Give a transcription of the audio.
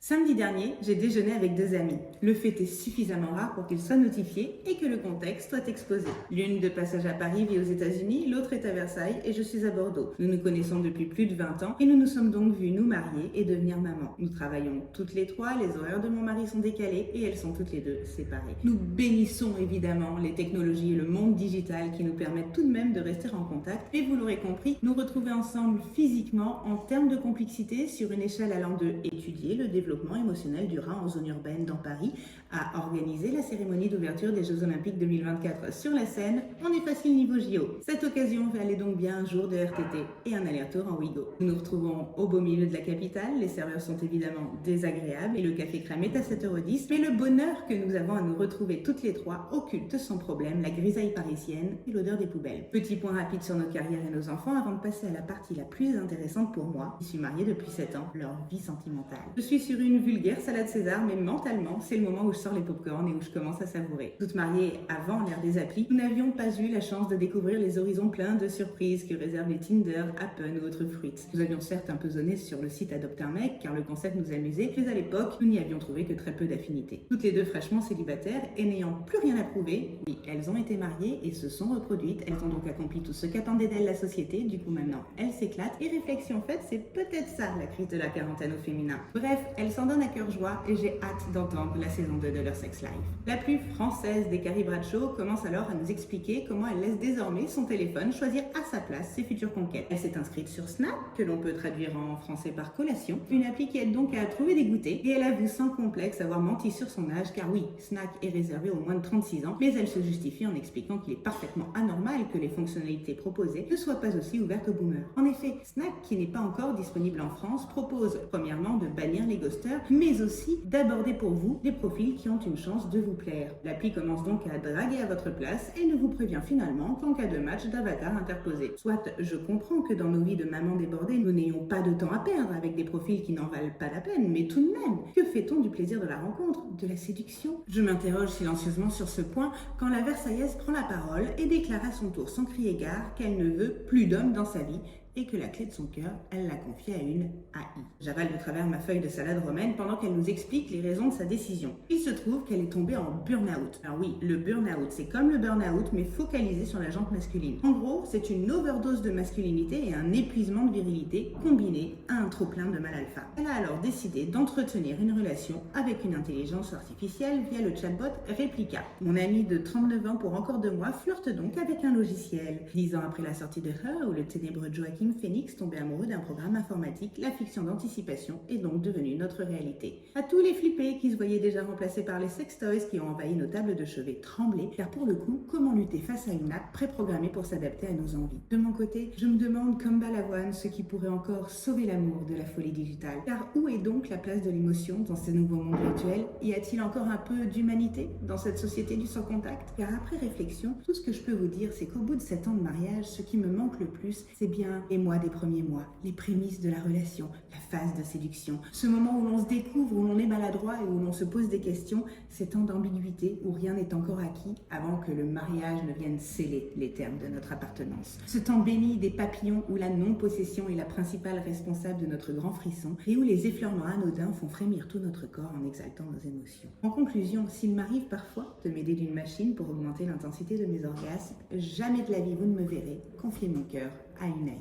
Samedi dernier, j'ai déjeuné avec deux amis. Le fait est suffisamment rare pour qu'il soit notifié et que le contexte soit exposé. L'une de passage à Paris vit aux États-Unis, l'autre est à Versailles et je suis à Bordeaux. Nous nous connaissons depuis plus de 20 ans et nous nous sommes donc vus nous marier et devenir maman. Nous travaillons toutes les trois, les horaires de mon mari sont décalés et elles sont toutes les deux séparées. Nous bénissons évidemment les technologies et le monde digital qui nous permettent tout de même de rester en contact. Et vous l'aurez compris, nous retrouver ensemble physiquement en termes de complexité sur une échelle allant de étudier le développement émotionnel du rat en zone urbaine dans Paris à organiser la cérémonie d'ouverture des Jeux Olympiques 2024 sur la scène, on est facile niveau JO. Cette occasion valait donc bien un jour de RTT et un aller-retour en Ouigo. Nous nous retrouvons au beau milieu de la capitale, les serveurs sont évidemment désagréables et le café crème est à 7,10 €, mais le bonheur que nous avons à nous retrouver toutes les trois occulte sans problème la grisaille parisienne et l'odeur des poubelles. Petit point rapide sur nos carrières et nos enfants avant de passer à la partie la plus intéressante pour moi. Je suis mariée depuis 7 ans, leur vie sentimentale. Je suis sur une vulgaire salade César, mais mentalement, c'est le moment où je sors les popcorns et où je commence à savourer. Toutes mariées avant l'ère des applis, nous n'avions pas eu la chance de découvrir les horizons pleins de surprises que réservent les Tinder, Happn ou autres fruits. Nous avions certes un peu zoné sur le site Adopte un mec, car le concept nous amusait, mais à l'époque, nous n'y avions trouvé que très peu d'affinités. Toutes les deux fraîchement célibataires et n'ayant plus rien à prouver, oui, elles ont été mariées et se sont reproduites. Elles ont donc accompli tout ce qu'attendait d'elles la société. Du coup, maintenant, elles s'éclatent. Et réflexion faite, c'est peut-être ça la crise de la quarantaine au féminin. Bref, elles s'en donnent à cœur joie et j'ai hâte d'entendre la saison 2 de leur sex life. La plus française des Carrie Bradshaw commence alors à nous expliquer comment elle laisse désormais son téléphone choisir à sa place ses futures conquêtes. Elle s'est inscrite sur Snap, que l'on peut traduire en français par collation, une appli qui aide donc à trouver des goûters, et elle avoue sans complexe avoir menti sur son âge, car oui, Snack est réservé aux moins de 36 ans, mais elle se justifie en expliquant qu'il est parfaitement anormal que les fonctionnalités proposées ne soient pas aussi ouvertes aux boomers. En effet, Snack, qui n'est pas encore disponible en France, propose premièrement de bannir les ghosters, mais aussi d'aborder pour vous les profils qui ont une chance de vous plaire. L'appli commence donc à draguer à votre place et ne vous prévient finalement qu'en cas de match d'avatar interposé. Soit je comprends que dans nos vies de maman débordées, nous n'ayons pas de temps à perdre avec des profils qui n'en valent pas la peine, mais tout de même, que fait-on du plaisir de la rencontre, de la séduction? Je m'interroge silencieusement sur ce point quand la Versaillaise prend la parole et déclare à son tour sans crier gare qu'elle ne veut plus d'hommes dans sa vie et que la clé de son cœur, elle l'a confiée à une AI. J'avale de travers ma feuille de salade romaine pendant qu'elle nous explique les raisons de sa décision. Il se trouve qu'elle est tombée en burn-out. Alors oui, le burn-out, c'est comme le burn-out, mais focalisé sur la jante masculine. En gros, c'est une overdose de masculinité et un épuisement de virilité combiné à un trop-plein de mal alpha. Elle a alors décidé d'entretenir une relation avec une intelligence artificielle via le chatbot Replica. Mon ami de 39 ans pour encore 2 mois flirte donc avec un logiciel. 10 ans après la sortie de Her, où le ténébreux Joaquin Phoenix tombé amoureux d'un programme informatique, la fiction d'anticipation est donc devenue notre réalité. À tous les flippés qui se voyaient déjà remplacés par les sextoys qui ont envahi nos tables de chevet tremblaient, car pour le coup, comment lutter face à une app préprogrammée pour s'adapter à nos envies? De mon côté, je me demande comme Balavoine ce qui pourrait encore sauver l'amour de la folie digitale. Car où est donc la place de l'émotion dans ces nouveaux mondes virtuels? Y a-t-il encore un peu d'humanité dans cette société du sans contact? Car après réflexion, tout ce que je peux vous dire, c'est qu'au bout de 7 ans de mariage, ce qui me manque le plus, c'est bien les mois des premiers mois, les prémices de la relation, la phase de séduction, ce moment où l'on se découvre, où l'on est maladroit et où l'on se pose des questions, ces temps d'ambiguïté où rien n'est encore acquis avant que le mariage ne vienne sceller les termes de notre appartenance. Ce temps béni des papillons où la non-possession est la principale responsable de notre grand frisson et où les effleurements anodins font frémir tout notre corps en exaltant nos émotions. En conclusion, s'il m'arrive parfois de m'aider d'une machine pour augmenter l'intensité de mes orgasmes, jamais de la vie vous ne me verrez confier mon cœur à une AI.